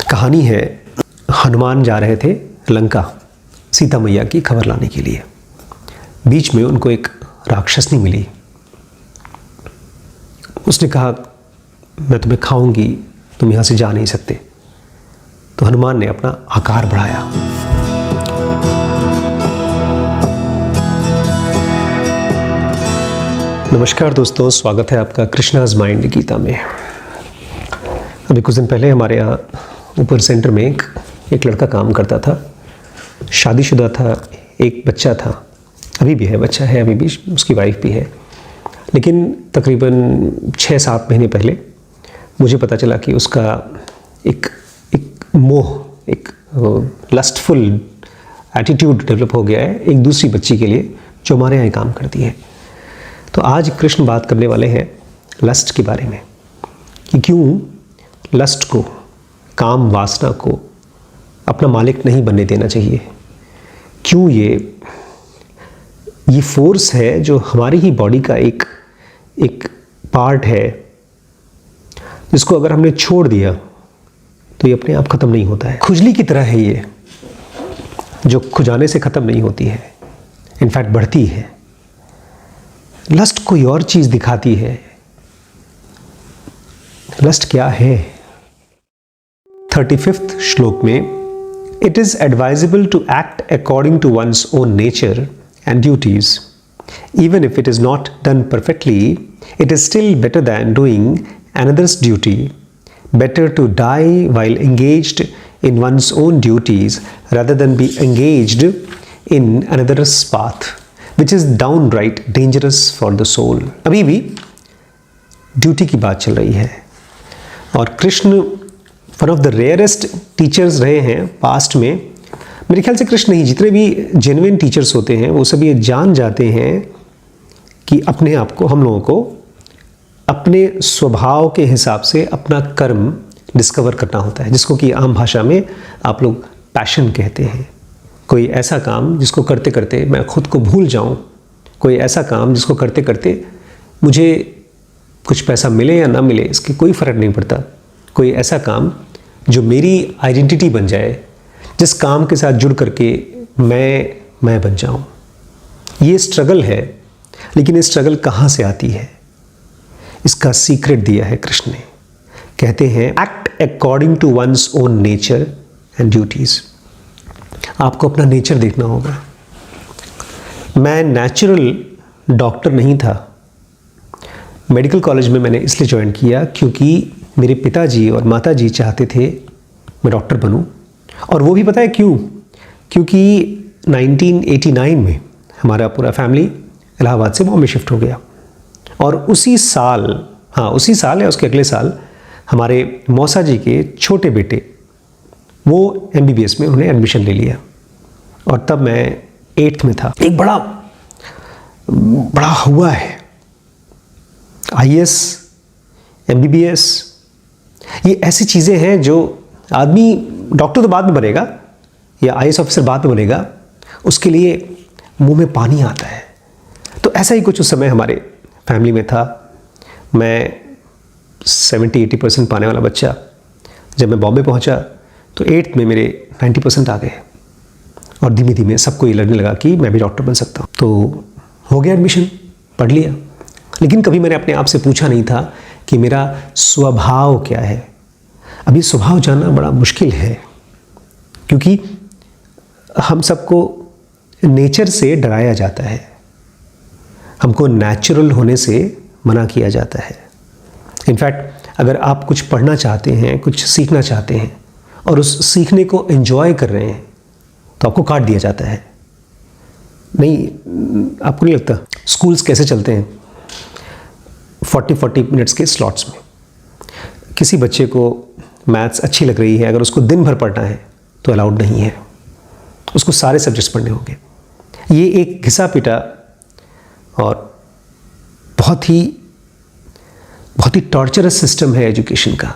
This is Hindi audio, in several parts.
कहानी है, हनुमान जा रहे थे लंका सीता मैया की खबर लाने के लिए। बीच में उनको एक राक्षसनी मिली। उसने कहा मैं तुम्हें खाऊंगी, तुम यहाँ से जा नहीं सकते। तो हनुमान ने अपना आकार बढ़ाया। नमस्कार दोस्तों, स्वागत है आपका कृष्णाज माइंड गीता में। अभी कुछ दिन पहले हमारे यहाँ ऊपर सेंटर में एक लड़का काम करता था, शादीशुदा था, एक बच्चा था, अभी भी है, बच्चा है अभी भी, उसकी वाइफ भी है। लेकिन तकरीबन 6-7 महीने पहले मुझे पता चला कि उसका एक मोह, एक लस्टफुल एटीट्यूड डेवलप हो गया है एक दूसरी बच्ची के लिए जो हमारे यहाँ काम करती है। तो आज कृष्ण बात करने वाले हैं लस्ट के बारे में कि क्यों लस्ट को, काम वासना को अपना मालिक नहीं बनने देना चाहिए। क्यों ये फोर्स है जो हमारी ही बॉडी का एक पार्ट है, जिसको अगर हमने छोड़ दिया तो ये अपने आप ख़त्म नहीं होता है। खुजली की तरह है ये, जो खुजाने से ख़त्म नहीं होती है, इनफैक्ट बढ़ती है। लस्ट कोई और चीज़ दिखाती है। लस्ट क्या है? 35th श्लोक में it is advisable to act according to one's own nature and duties. Even if it is not done perfectly, it is still better than doing another's duty. Better to die while engaged in one's own duties rather than be engaged in another's path, which is downright dangerous for the soul. अभी भी ड्यूटी की बात चल रही है और Krishna one of the rarest teachers रहे हैं पास्ट में। मेरे ख्याल से कृष्ण नहीं, जितने भी जेन्युइन टीचर्स होते हैं वो सब ये जान जाते हैं कि अपने आप को, हम लोगों को अपने स्वभाव के हिसाब से अपना कर्म डिस्कवर करना होता है, जिसको कि आम भाषा में आप लोग पैशन कहते हैं। कोई ऐसा काम जिसको करते करते मैं खुद को भूल जाऊं, कोई ऐसा काम जिसको करते करते मुझे कुछ पैसा मिले या ना मिले इसकी कोई फ़र्क नहीं पड़ता। कोई ऐसा काम जो मेरी आइडेंटिटी बन जाए, जिस काम के साथ जुड़ करके मैं बन जाऊं। ये स्ट्रगल है, लेकिन ये स्ट्रगल कहाँ से आती है? इसका सीक्रेट दिया है कृष्ण ने। कहते हैं act according to one's own nature and duties. आपको अपना नेचर देखना होगा। मैं नेचुरल डॉक्टर नहीं था। मेडिकल कॉलेज में मैंने इसलिए ज्वाइन किया क्योंकि मेरे पिताजी और माताजी चाहते थे मैं डॉक्टर बनूं। और वो भी पता है क्यों? क्योंकि 1989 में हमारा पूरा फैमिली इलाहाबाद से बॉम्बे शिफ्ट हो गया और उसी साल या उसके अगले साल हमारे मौसा जी के छोटे बेटे वो MBBS में उन्होंने एडमिशन ले लिया और तब मैं 8th में था। एक बड़ा हुआ है IAS, MBBS, ये ऐसी चीज़ें हैं जो आदमी, डॉक्टर तो बाद में बनेगा या IAS ऑफिसर बाद में बनेगा, उसके लिए मुंह में पानी आता है। तो ऐसा ही कुछ उस समय हमारे फैमिली में था। मैं 70-80% पाने वाला बच्चा, जब मैं बॉम्बे पहुंचा तो 8th में मेरे 90% आ गए और धीमे धीमे सबको ये लगने लगा कि मैं भी डॉक्टर बन सकता हूँ। तो हो गया एडमिशन, पढ़ लिया। लेकिन कभी मैंने अपने आप से पूछा नहीं था कि मेरा स्वभाव क्या है। अभी स्वभाव जानना बड़ा मुश्किल है क्योंकि हम सबको नेचर से डराया जाता है, हमको नेचुरल होने से मना किया जाता है। इनफैक्ट अगर आप कुछ पढ़ना चाहते हैं, कुछ सीखना चाहते हैं और उस सीखने को एंजॉय कर रहे हैं तो आपको काट दिया जाता है। नहीं, आपको नहीं लगता स्कूल्स कैसे चलते हैं? 40-40 मिनट्स के स्लॉट्स में। किसी बच्चे को मैथ्स अच्छी लग रही है, अगर उसको दिन भर पढ़ना है तो अलाउड नहीं है, उसको सारे सब्जेक्ट्स पढ़ने होंगे। ये एक घिसा पिटा और बहुत ही टॉर्चरस सिस्टम है एजुकेशन का।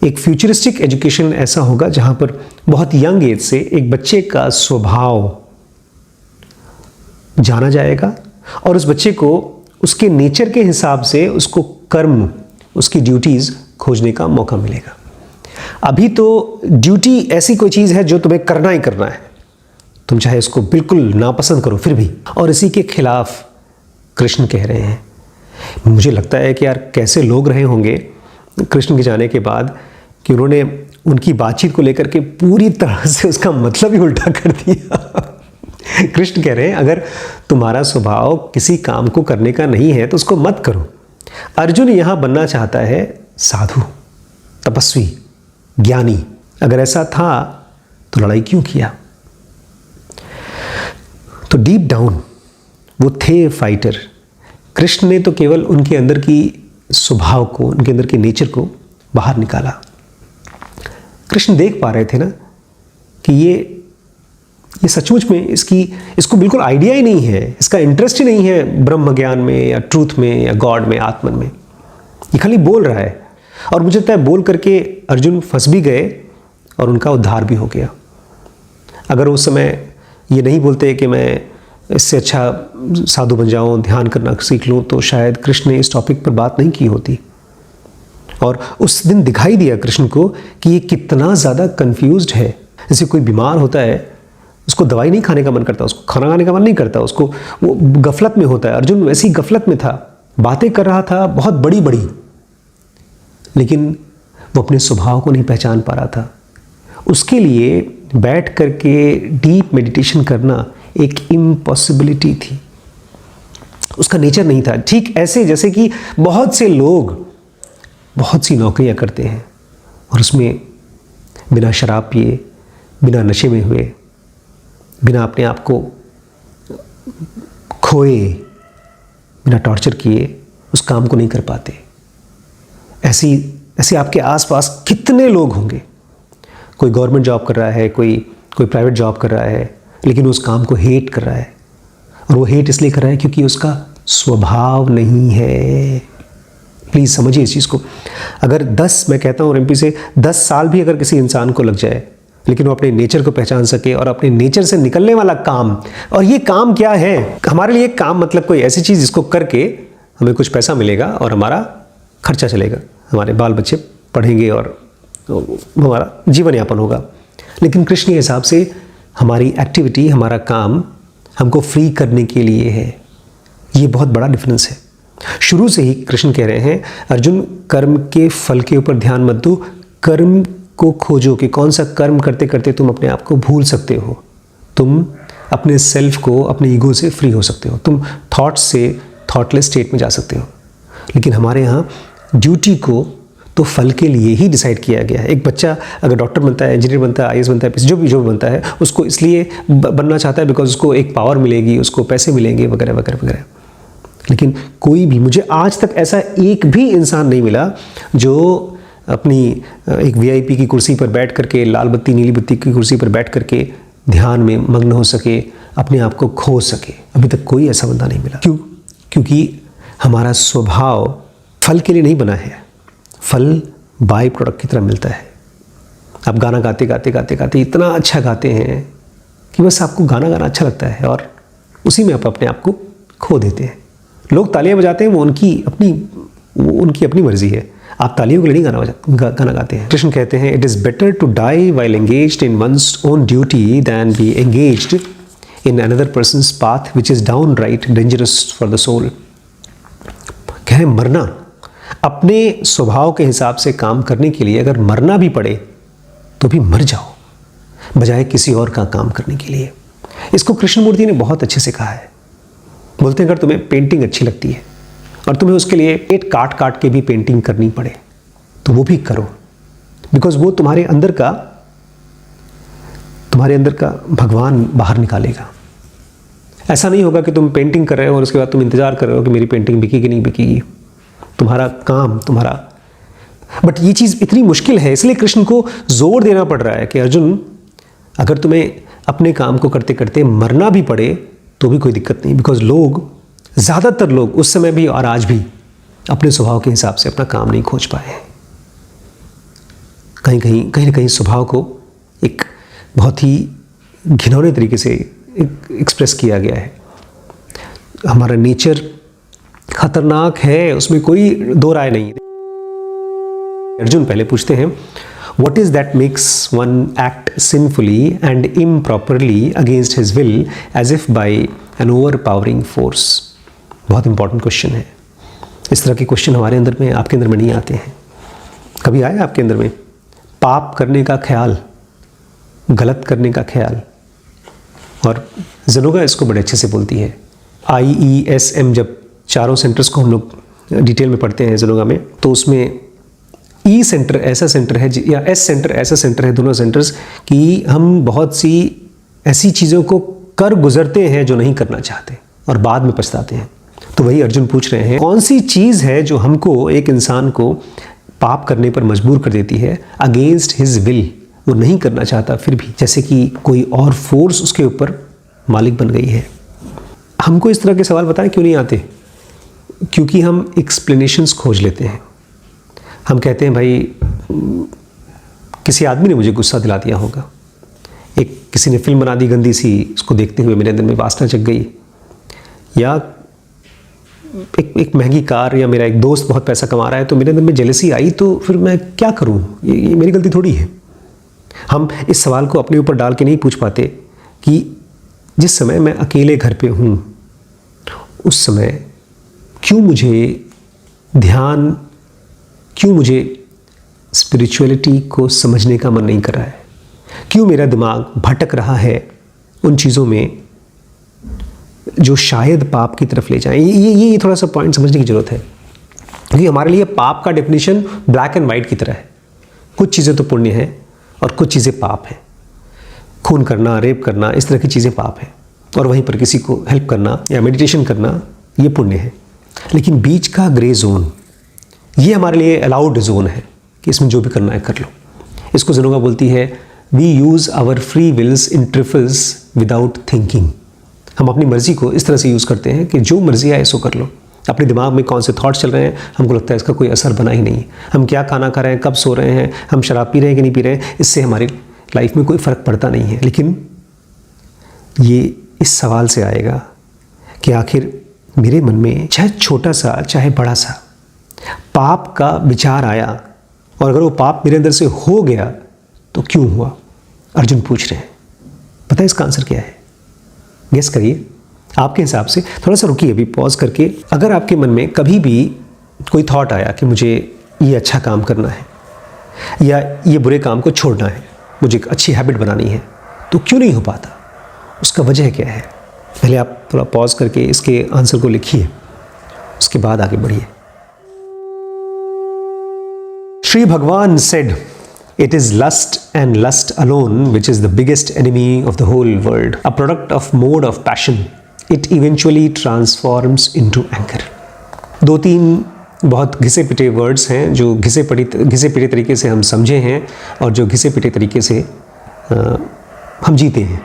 एक फ्यूचरिस्टिक एजुकेशन ऐसा होगा जहाँ पर बहुत यंग एज से एक बच्चे का स्वभाव जाना जाएगा और उस बच्चे को उसके नेचर के हिसाब से उसको कर्म, उसकी ड्यूटीज़ खोजने का मौका मिलेगा। अभी तो ड्यूटी ऐसी कोई चीज़ है जो तुम्हें करना ही करना है, तुम चाहे इसको बिल्कुल नापसंद करो फिर भी। और इसी के खिलाफ कृष्ण कह रहे हैं। मुझे लगता है कि यार कैसे लोग रहे होंगे कृष्ण के जाने के बाद कि उन्होंने उनकी बातचीत को लेकर के पूरी तरह से उसका मतलब ही उल्टा कर दिया। कृष्ण कह रहे हैं अगर तुम्हारा स्वभाव किसी काम को करने का नहीं है तो उसको मत करो। अर्जुन यहां बनना चाहता है साधु, तपस्वी, ज्ञानी। अगर ऐसा था तो लड़ाई क्यों किया? तो डीप डाउन वो थे फाइटर। कृष्ण ने तो केवल उनके अंदर की स्वभाव को, उनके अंदर के नेचर को बाहर निकाला। कृष्ण देख पा रहे थे ना कि ये सचमुच में इसको बिल्कुल आइडिया ही नहीं है, इसका इंटरेस्ट ही नहीं है ब्रह्म ज्ञान में या ट्रूथ में या गॉड में, आत्मन में। ये खाली बोल रहा है। और मुझे लगता है बोल करके अर्जुन फंस भी गए और उनका उद्धार भी हो गया। अगर उस समय ये नहीं बोलते कि मैं इससे अच्छा साधु बन जाऊं, ध्यान करना सीख लूं, तो शायद कृष्ण ने इस टॉपिक पर बात नहीं की होती। और उस दिन दिखाई दिया कृष्ण को कि ये कितना ज़्यादा कंफ्यूज्ड है। जैसे कोई बीमार होता है, उसको दवाई नहीं खाने का मन करता, उसको खाना खाने का मन नहीं करता, उसको वो गफलत में होता है। अर्जुन वैसी गफलत में था, बातें कर रहा था बहुत बड़ी बड़ी, लेकिन वो अपने स्वभाव को नहीं पहचान पा रहा था। उसके लिए बैठ करके डीप मेडिटेशन करना एक इम्पॉसिबिलिटी थी, उसका नेचर नहीं था। ठीक ऐसे जैसे कि बहुत से लोग बहुत सी नौकरियां करते हैं और उसमें बिना शराब पिए, बिना नशे में हुए, बिना अपने आप को खोए, बिना टॉर्चर किए उस काम को नहीं कर पाते। ऐसे आपके आसपास कितने लोग होंगे। कोई गवर्नमेंट जॉब कर रहा है, कोई प्राइवेट जॉब कर रहा है, लेकिन उस काम को हेट कर रहा है। और वो हेट इसलिए कर रहा है क्योंकि उसका स्वभाव नहीं है। प्लीज़ समझिए इस चीज़ को। अगर मैं कहता हूँ एमपी से 10 साल भी अगर किसी इंसान को लग जाए, लेकिन वो अपने नेचर को पहचान सके और अपने नेचर से निकलने वाला काम, और ये काम क्या है हमारे लिए? काम मतलब कोई ऐसी चीज़ जिसको करके हमें कुछ पैसा मिलेगा और हमारा खर्चा चलेगा, हमारे बाल बच्चे पढ़ेंगे और हमारा जीवन यापन होगा। लेकिन कृष्ण के हिसाब से हमारी एक्टिविटी, हमारा काम हमको फ्री करने के लिए है। ये बहुत बड़ा डिफरेंस है। शुरू से ही कृष्ण कह रहे हैं अर्जुन, कर्म के फल के ऊपर ध्यान मत दो, कर्म को खोजो कि कौन सा कर्म करते करते तुम अपने आप को भूल सकते हो, तुम अपने सेल्फ को, अपने ईगो से फ्री हो सकते हो, तुम थॉट्स से थॉटलेस स्टेट में जा सकते हो। लेकिन हमारे यहाँ ड्यूटी को तो फल के लिए ही डिसाइड किया गया है। एक बच्चा अगर डॉक्टर बनता है, इंजीनियर बनता है, आईएएस बनता है, जो भी बनता है, उसको इसलिए बनना चाहता है बिकॉज उसको एक पावर मिलेगी, उसको पैसे मिलेंगे वगैरह वगैरह वगैरह। लेकिन कोई भी, मुझे आज तक ऐसा एक भी इंसान नहीं मिला जो अपनी एक वीआईपी की कुर्सी पर बैठ करके, लाल बत्ती नीली बत्ती की कुर्सी पर बैठ करके ध्यान में मग्न हो सके, अपने आप को खो सके। अभी तक कोई ऐसा बंदा नहीं मिला। क्यों? क्योंकि हमारा स्वभाव फल के लिए नहीं बना है, फल बाय प्रोडक्ट की तरह मिलता है। आप गाना गाते गाते गाते गाते इतना अच्छा गाते हैं कि बस आपको गाना गाना अच्छा लगता है और उसी में आप अपने आप को खो देते हैं। लोग तालियां बजाते हैं, वो उनकी अपनी मर्जी है। आप तालियों के लिए नहीं गाना गाते हैं। कृष्ण कहते हैं it is better to die while engaged in one's own duty than be engaged in another person's path which is downright dangerous for the soul. कह रहे मरना, अपने स्वभाव के हिसाब से काम करने के लिए अगर मरना भी पड़े तो भी मर जाओ, बजाय किसी और का काम करने के लिए। इसको कृष्णमूर्ति ने बहुत अच्छे से कहा है। बोलते हैं अगर तुम्हें पेंटिंग अच्छी लगती है और तुम्हें उसके लिए पेट काट काट के भी पेंटिंग करनी पड़े तो वो भी करो, बिकॉज वो तुम्हारे अंदर का भगवान बाहर निकालेगा। ऐसा नहीं होगा कि तुम पेंटिंग कर रहे हो और उसके बाद तुम इंतजार कर रहे हो कि मेरी पेंटिंग बिकेगी नहीं बिकेगी। तुम्हारा काम, बट ये चीज़ इतनी मुश्किल है, इसलिए कृष्ण को जोर देना पड़ रहा है कि अर्जुन, अगर तुम्हें अपने काम को करते करते मरना भी पड़े तो भी कोई दिक्कत नहीं, बिकॉज ज़्यादातर लोग उस समय भी और आज भी अपने स्वभाव के हिसाब से अपना काम नहीं खोज पाए हैं। कहीं ना कहीं स्वभाव को एक बहुत ही घिनौने तरीके से एक्सप्रेस किया गया है। हमारा नेचर खतरनाक है, उसमें कोई दो राय नहीं है। अर्जुन पहले पूछते हैं What is that makes one act sinfully and improperly against his will as if by an overpowering force? बहुत इंपॉर्टेंट क्वेश्चन है। इस तरह के क्वेश्चन हमारे अंदर में, आपके अंदर में नहीं आते हैं। कभी आया आपके अंदर में पाप करने का ख्याल, गलत करने का ख्याल? और ज़नोगा इसको बड़े अच्छे से बोलती है। IESM, जब चारों सेंटर्स को हम लोग डिटेल में पढ़ते हैं ज़नोगा में, तो उसमें E सेंटर ऐसा सेंटर है या S सेंटर ऐसा सेंटर है, दोनों सेंटर्स, कि हम बहुत सी ऐसी चीज़ों को कर गुजरते हैं जो नहीं करना चाहते और बाद में पछताते हैं। तो वही अर्जुन पूछ रहे हैं, कौन सी चीज़ है जो हमको, एक इंसान को पाप करने पर मजबूर कर देती है अगेंस्ट हिज विल, वो नहीं करना चाहता फिर भी, जैसे कि कोई और फोर्स उसके ऊपर मालिक बन गई है। हमको इस तरह के सवाल बताएं क्यों नहीं आते? क्योंकि हम एक्सप्लेनेशंस खोज लेते हैं। हम कहते हैं भाई किसी आदमी ने मुझे गुस्सा दिला दिया होगा, किसी ने फिल्म बना दी गंदी सी, उसको देखते हुए मेरे अंदर में वासना जग गई, या एक महंगी कार, या मेरा एक दोस्त बहुत पैसा कमा रहा है तो मेरे अंदर में जेलसी आई, तो फिर मैं क्या करूं? ये मेरी गलती थोड़ी है। हम इस सवाल को अपने ऊपर डाल के नहीं पूछ पाते कि जिस समय मैं अकेले घर पे हूं उस समय क्यों मुझे ध्यान, क्यों मुझे स्पिरिचुअलिटी को समझने का मन नहीं कर रहा है? क्यों मेरा दिमाग भटक रहा है उन चीज़ों में जो शायद पाप की तरफ ले जाएं? ये थोड़ा सा पॉइंट समझने की ज़रूरत है, क्योंकि हमारे लिए पाप का डेफिनेशन ब्लैक एंड वाइट की तरह है। कुछ चीज़ें तो पुण्य हैं और कुछ चीज़ें पाप हैं। खून करना, रेप करना, इस तरह की चीज़ें पाप हैं, और वहीं पर किसी को हेल्प करना या मेडिटेशन करना ये पुण्य है। लेकिन बीच का ग्रे जोन, ये हमारे लिए अलाउड जोन है कि इसमें जो भी करना है कर लो। इसको ज़नोगा बोलती है, we use our free wills in trifles without thinking. हम अपनी मर्जी को इस तरह से यूज़ करते हैं कि जो मर्जी आए सो कर लो। अपने दिमाग में कौन से थॉट्स चल रहे हैं हमको लगता है इसका कोई असर बना ही नहीं। हम क्या खाना खा रहे हैं, कब सो रहे हैं, हम शराब पी रहे हैं कि नहीं पी रहे हैं, इससे हमारी लाइफ में कोई फ़र्क पड़ता नहीं है। लेकिन ये इस सवाल से आएगा कि आखिर मेरे मन में चाहे छोटा सा चाहे बड़ा सा पाप का विचार आया, और अगर वो पाप मेरे अंदर से हो गया तो क्यों हुआ? अर्जुन पूछ रहे हैं। पता है इसका आंसर क्या है? गेस करिए आपके हिसाब से। थोड़ा सा रुकिए अभी, पॉज करके। अगर आपके मन में कभी भी कोई थॉट आया कि मुझे ये अच्छा काम करना है या ये बुरे काम को छोड़ना है, मुझे एक अच्छी हैबिट बनानी है, तो क्यों नहीं हो पाता? उसका वजह क्या है? पहले आप थोड़ा पॉज करके इसके आंसर को लिखिए, उसके बाद आगे बढ़िए। Sri Bhagwan said, "It is lust and lust alone which is the biggest enemy of the whole world. A product of mode of passion, it eventually transforms into anger." दो तीन बहुत घिसे पिटे वर्ड्स हैं जो घिसे पिटे तरीके से हम समझे हैं और जो घिसे पिटे तरीके से हम जीते हैं,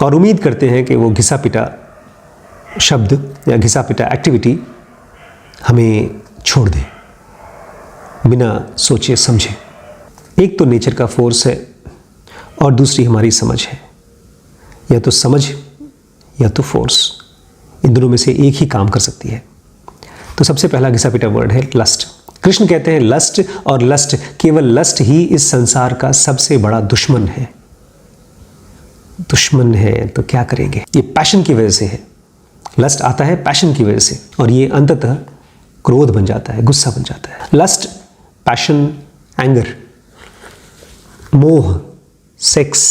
और उम्मीद करते हैं कि वो घिसा पिटा शब्द या घिसा पिटा एक्टिविटी हमें छोड़ दे बिना सोचे समझे। एक तो नेचर का फोर्स है और दूसरी हमारी समझ है। या तो समझ या तो फोर्स, इन दोनों में से एक ही काम कर सकती है। तो सबसे पहला घिसा पिटा वर्ड है लस्ट। कृष्ण कहते हैं लस्ट और लस्ट, केवल लस्ट ही इस संसार का सबसे बड़ा दुश्मन है। दुश्मन है तो क्या करेंगे? ये पैशन की वजह से है। लस्ट आता है पैशन की वजह से, और ये अंततः क्रोध बन जाता है, गुस्सा बन जाता है। लस्ट, पैशन, एंगर, मोह, सेक्स,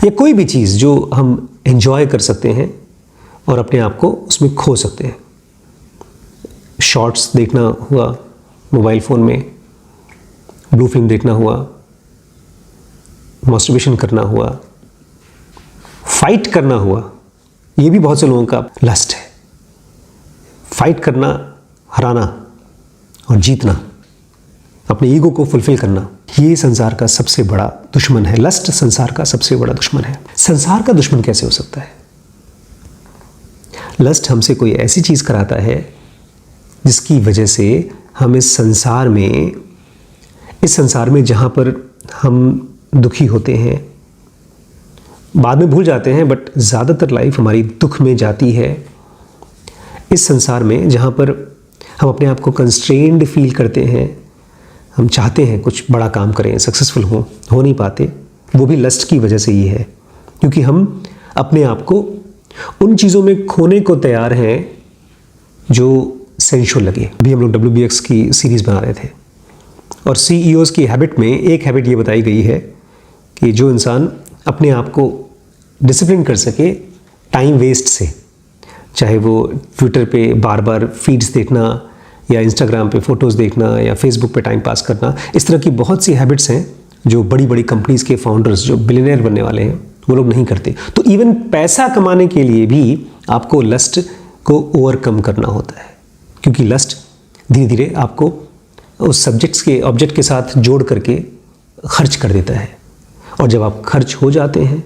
या कोई भी चीज़ जो हम एंजॉय कर सकते हैं और अपने आप को उसमें खो सकते हैं। शॉर्ट्स देखना हुआ मोबाइल फ़ोन में, ब्लू फिल्म देखना हुआ, मॉस्टरबेशन करना हुआ, फाइट करना हुआ, ये भी बहुत से लोगों का लस्ट है। फाइट करना, हराना और जीतना, अपने ईगो को फुलफिल करना, ये संसार का सबसे बड़ा दुश्मन है। लस्ट संसार का सबसे बड़ा दुश्मन है। संसार का दुश्मन कैसे हो सकता है? लस्ट हमसे कोई ऐसी चीज़ कराता है जिसकी वजह से हम इस संसार में जहाँ पर हम दुखी होते हैं, बाद में भूल जाते हैं, बट ज़्यादातर लाइफ हमारी दुख में जाती है। इस संसार में जहाँ पर हम अपने आप को कंस्ट्रेन्ड फील करते हैं, हम चाहते हैं कुछ बड़ा काम करें, सक्सेसफुल हो नहीं पाते, वो भी लस्ट की वजह से ही है, क्योंकि हम अपने आप को उन चीज़ों में खोने को तैयार हैं जो सेंशुअल लगे। अभी हम लोग WBX की सीरीज़ बना रहे थे और CEOs की हैबिट में एक हैबिट ये बताई गई है कि जो इंसान अपने आप को डिसिप्लिन कर सके टाइम वेस्ट से, चाहे वो ट्विटर पे बार बार फीड्स देखना या इंस्टाग्राम पे फ़ोटोज़ देखना या फेसबुक पे टाइम पास करना, इस तरह की बहुत सी हैबिट्स हैं जो बड़ी बड़ी कंपनीज़ के फाउंडर्स जो बिलियनियर बनने वाले हैं वो लोग नहीं करते। तो इवन पैसा कमाने के लिए भी आपको लस्ट को ओवरकम करना होता है, क्योंकि लस्ट धीरे धीरे आपको उस ऑब्जेक्ट के साथ जोड़ करके खर्च कर देता है, और जब आप खर्च हो जाते हैं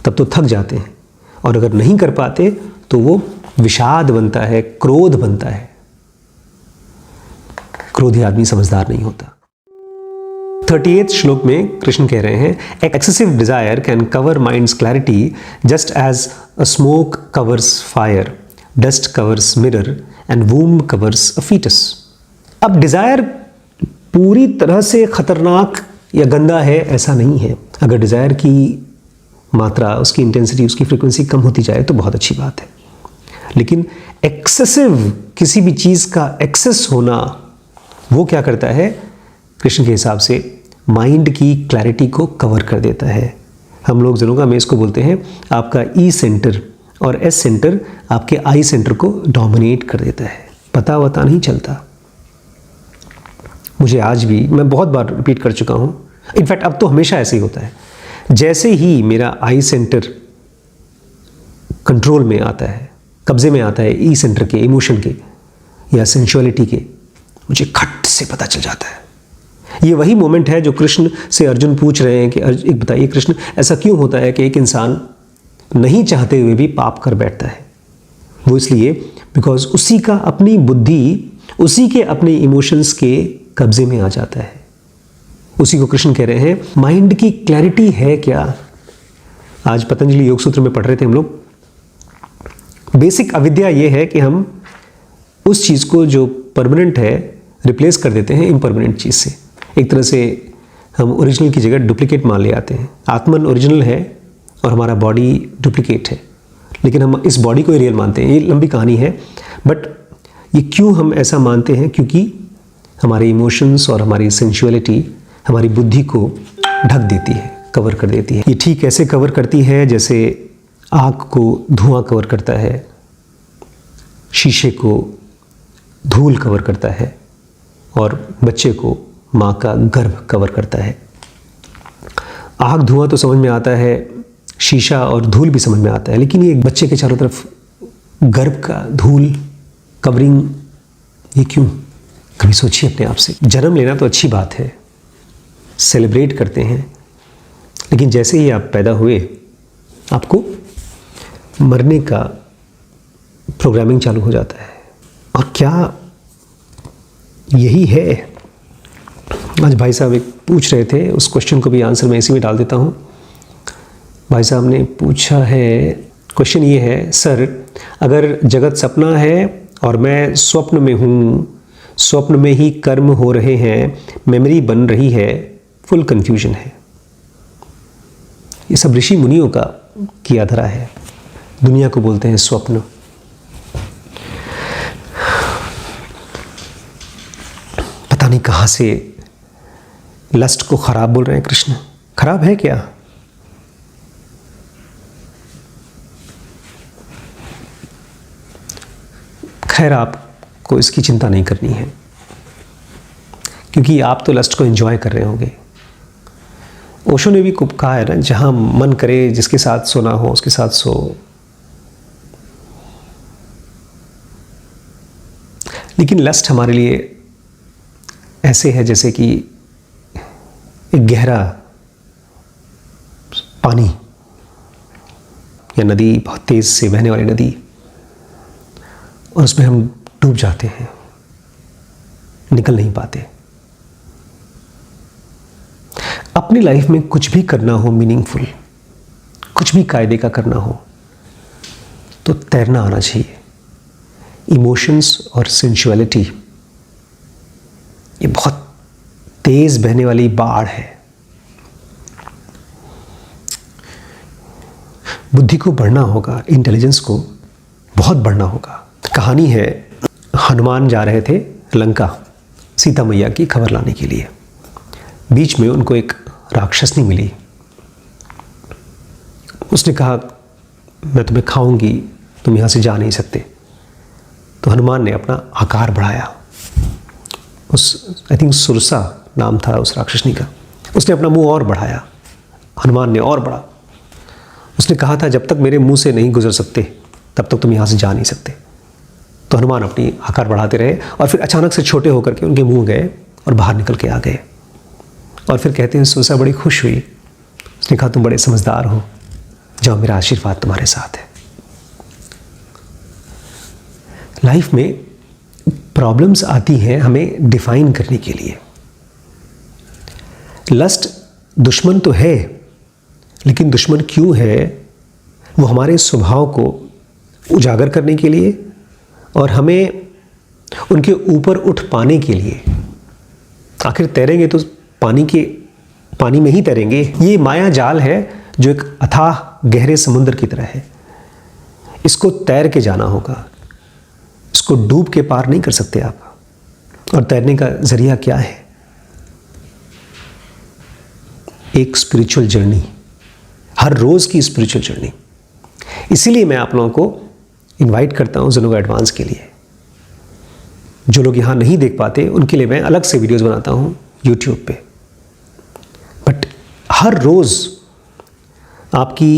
तब तो थक जाते हैं, और अगर नहीं कर पाते तो वो विषाद बनता है, क्रोध बनता है। क्रोधी आदमी समझदार नहीं होता। 38 श्लोक में कृष्ण कह रहे हैं, excessive desire can cover mind's clarity just as a smoke covers fire, dust covers mirror and womb covers a foetus. अब डिजायर पूरी तरह से खतरनाक या गंदा है ऐसा नहीं है। अगर डिजायर की मात्रा, उसकी इंटेंसिटी, उसकी फ्रीक्वेंसी कम होती जाए तो बहुत अच्छी बात है, लेकिन एक्सेसिव किसी भी चीज़ का एक्सेस होना वो क्या करता है, कृष्ण के हिसाब से माइंड की क्लैरिटी को कवर कर देता है। हम लोग जनों का में इसको बोलते हैं आपका ई सेंटर और एस सेंटर आपके आई सेंटर को डोमिनेट कर देता है, पता वता नहीं चलता। मुझे आज भी, मैं बहुत बार रिपीट कर चुका हूँ, इनफैक्ट अब तो हमेशा ऐसे ही होता है, जैसे ही मेरा आई सेंटर कंट्रोल में आता है, कब्जे में आता है ई सेंटर के, इमोशन के या सेंशुअलिटी के, मुझे खट से पता चल जाता है। ये वही मोमेंट है जो कृष्ण से अर्जुन पूछ रहे हैं कि एक बताइए कृष्ण, ऐसा क्यों होता है कि एक इंसान नहीं चाहते हुए भी पाप कर बैठता है? वो इसलिए बिकॉज उसी का अपनी बुद्धि, उसी के अपने इमोशंस के कब्जे में आ जाता है। उसी को कृष्ण कह रहे हैं माइंड की क्लैरिटी है क्या। आज पतंजलि योग सूत्र में पढ़ रहे थे हम लोग, बेसिक अविद्या ये है कि हम उस चीज़ को जो परमानेंट है रिप्लेस कर देते हैं इम्परमानेंट चीज़ से। एक तरह से हम ओरिजिनल की जगह डुप्लीकेट मान ले आते हैं। आत्मन ओरिजिनल है और हमारा बॉडी डुप्लीकेट है, लेकिन हम इस बॉडी को ही रियल मानते हैं। ये लंबी कहानी है, बट ये क्यों हम ऐसा मानते हैं, क्योंकि हमारे इमोशंस और हमारी सेंशुअलिटी हमारी बुद्धि को ढक देती है, कवर कर देती है। ये ठीक ऐसे कवर करती है जैसे आग को धुआं कवर करता है, शीशे को धूल कवर करता है, और बच्चे को माँ का गर्भ कवर करता है। आग धुआं तो समझ में आता है, शीशा और धूल भी समझ में आता है, लेकिन ये बच्चे के चारों तरफ गर्भ का धूल कवरिंग, ये क्यों? कभी सोचिए अपने आप से। जन्म लेना तो अच्छी बात है, सेलिब्रेट करते हैं, लेकिन जैसे ही आप पैदा हुए आपको मरने का प्रोग्रामिंग चालू हो जाता है। और क्या यही है? आज भाई साहब एक पूछ रहे थे, उस क्वेश्चन को भी आंसर मैं इसी में डाल देता हूँ। भाई साहब ने पूछा है, क्वेश्चन ये है, सर अगर जगत सपना है और मैं स्वप्न में हूँ, स्वप्न में ही कर्म हो रहे हैं, मेमोरी बन रही है, फुल कंफ्यूजन है। ये सब ऋषि मुनियों का किया धरा है, दुनिया को बोलते हैं स्वप्न। पता नहीं कहाँ से लस्ट को खराब बोल रहे हैं कृष्ण। खराब है क्या? खैर आपको इसकी चिंता नहीं करनी है, क्योंकि आप तो लस्ट को एंजॉय कर रहे होंगे। ओशो ने भी खूब कहा है ना, जहां मन करे जिसके साथ सोना हो उसके साथ सो। लेकिन लस्ट हमारे लिए ऐसे है जैसे कि एक गहरा पानी या नदी, बहुत तेज से बहने वाली नदी, और उसमें हम डूब जाते हैं, निकल नहीं पाते। अपनी लाइफ में कुछ भी करना हो मीनिंगफुल, कुछ भी कायदे का करना हो, तो तैरना आना चाहिए। इमोशंस और सेंशुअलिटी ये बहुत तेज बहने वाली बाढ़ है। बुद्धि को बढ़ना होगा, इंटेलिजेंस को बहुत बढ़ना होगा। कहानी है, हनुमान जा रहे थे लंका सीता मैया की खबर लाने के लिए। बीच में उनको एक राक्षसनी मिली। उसने कहा मैं तुम्हें खाऊंगी, तुम यहाँ से जा नहीं सकते। तो हनुमान ने अपना आकार बढ़ाया। उस आई थिंक सुरसा नाम था उस राक्षसनी का। उसने अपना मुंह और बढ़ाया, हनुमान ने और बढ़ा। उसने कहा था जब तक मेरे मुंह से नहीं गुजर सकते तब तक तुम यहाँ से जा नहीं सकते। तो हनुमान अपनी आकार बढ़ाते रहे और फिर अचानक से छोटे होकर के उनके मुंह गए और बाहर निकल के आ गए। और फिर कहते हैं सुरसा बड़ी खुश हुई। उसने कहा तुम बड़े समझदार हो, जाओ मेरा आशीर्वाद तुम्हारे साथ है। लाइफ में प्रॉब्लम्स आती हैं हमें डिफाइन करने के लिए। लस्ट दुश्मन तो है, लेकिन दुश्मन क्यों है वो हमारे स्वभाव को उजागर करने के लिए और हमें उनके ऊपर उठ पाने के लिए। आखिर तैरेंगे तो पानी में ही तैरेंगे। ये माया जाल है जो एक अथाह गहरे समुद्र की तरह है। इसको तैर के जाना होगा, इसको डूब के पार नहीं कर सकते आप। और तैरने का जरिया क्या है? एक स्पिरिचुअल जर्नी, हर रोज की स्पिरिचुअल जर्नी। इसीलिए मैं आप लोगों को इनवाइट करता हूं ज़ेनोगा एडवांस के लिए। जो लोग यहां नहीं देख पाते उनके लिए मैं अलग से वीडियोस बनाता हूं यूट्यूब पे। बट हर रोज आपकी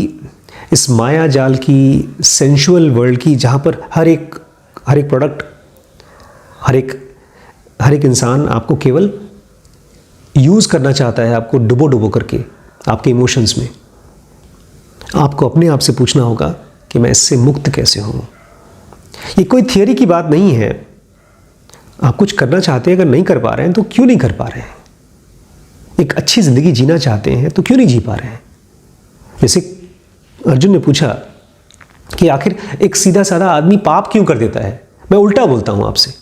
इस माया जाल की, सेंशुअल वर्ल्ड की, जहां पर हर एक प्रोडक्ट, हर एक इंसान आपको केवल यूज करना चाहता है, आपको डुबो करके आपके इमोशंस में। आपको अपने आप से पूछना होगा कि मैं इससे मुक्त कैसे हूं। ये कोई थियरी की बात नहीं है। आप कुछ करना चाहते हैं, अगर नहीं कर पा रहे हैं तो क्यों नहीं कर पा रहे हैं? एक अच्छी जिंदगी जीना चाहते हैं तो क्यों नहीं जी पा रहे हैं? जैसे अर्जुन ने पूछा कि आखिर एक सीधा साधा आदमी पाप क्यों कर देता है। मैं उल्टा बोलता हूं आपसे,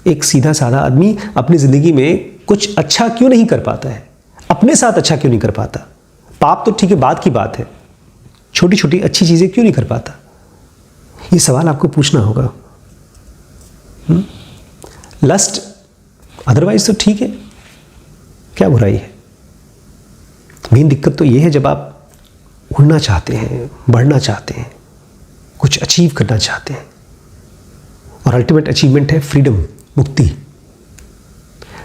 एक सीधा साधा आदमी अपनी जिंदगी में कुछ अच्छा क्यों नहीं कर पाता है? अपने साथ अच्छा क्यों नहीं कर पाता? पाप तो ठीक है, बात की बात है, छोटी छोटी अच्छी चीजें क्यों नहीं कर पाता? ये सवाल आपको पूछना होगा। लस्ट अदरवाइज तो ठीक है, क्या बुराई है? मेन दिक्कत तो ये है जब आप उड़ना चाहते हैं, बढ़ना चाहते हैं, कुछ अचीव करना चाहते हैं, और अल्टीमेट अचीवमेंट है फ्रीडम, मुक्ति।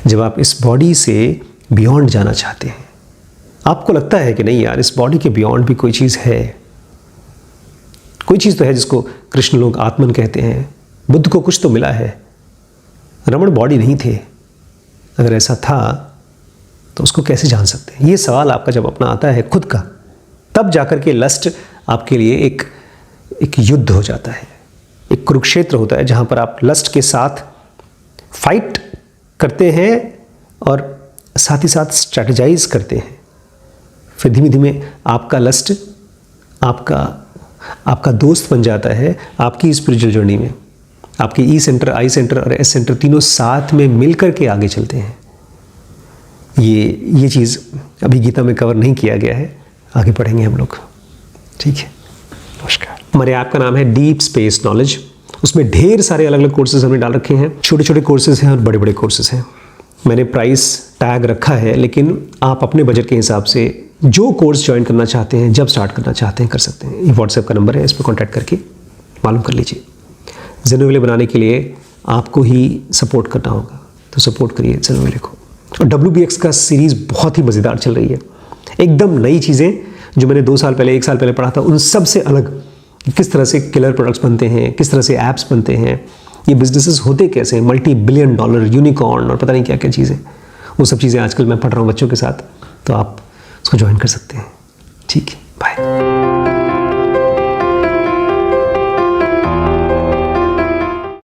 जब आप इस बॉडी से बियॉन्ड जाना चाहते हैं, आपको लगता है कि नहीं यार, इस बॉडी के बियॉन्ड भी कोई चीज़ है, कोई चीज़ तो है जिसको कृष्ण लोग आत्मन कहते हैं। बुद्ध को कुछ तो मिला है, रमण बॉडी नहीं थे। अगर ऐसा था तो उसको कैसे जान सकते हैं? ये सवाल आपका जब अपना आता है खुद का, तब जाकर के लस्ट आपके लिए एक युद्ध हो जाता है, एक कुरुक्षेत्र होता है, जहां पर आप लस्ट के साथ फाइट करते हैं और साथ ही साथ स्ट्रैटेजाइज करते हैं। फिर धीमे धीमे आपका लस्ट आपका दोस्त बन जाता है आपकी स्पिरिचुअल जर्नी में। आपके ई सेंटर, आई सेंटर और एस सेंटर तीनों साथ में मिलकर के आगे चलते हैं। ये चीज़ अभी गीता में कवर नहीं किया गया है, आगे पढ़ेंगे हम लोग। ठीक है, नमस्कार। हमारे ऐप का नाम है डीप स्पेस नॉलेज। उसमें ढेर सारे अलग अलग कोर्सेज हमने डाल रखे हैं। छोटे छोटे कोर्सेज हैं और बड़े बड़े कोर्सेज हैं। मैंने प्राइस टैग रखा है, लेकिन आप अपने बजट के हिसाब से जो कोर्स ज्वाइन करना चाहते हैं, जब स्टार्ट करना चाहते हैं, कर सकते हैं। ये व्हाट्सएप का नंबर है, इस पर कॉन्टैक्ट करके मालूम कर लीजिए। ज़ेनोवेले बनाने के लिए आपको ही सपोर्ट करना होगा, तो सपोर्ट करिए ज़ेनोवेले को। और WBX का सीरीज़ बहुत ही मज़ेदार चल रही है। एकदम नई चीज़ें जो मैंने 2 साल पहले, 1 साल पहले पढ़ा था, उन सब से अलग। किस तरह से किलर प्रोडक्ट्स बनते हैं, किस तरह से ऐप्स बनते हैं, ये बिजनेसेस होते कैसे हैं, $multi-billion यूनिकॉर्न और पता नहीं क्या क्या चीज़ें, वो सब चीज़ें आजकल मैं पढ़ रहा हूँ बच्चों के साथ। तो आप उसको ज्वाइन कर सकते हैं। ठीक है, बाय।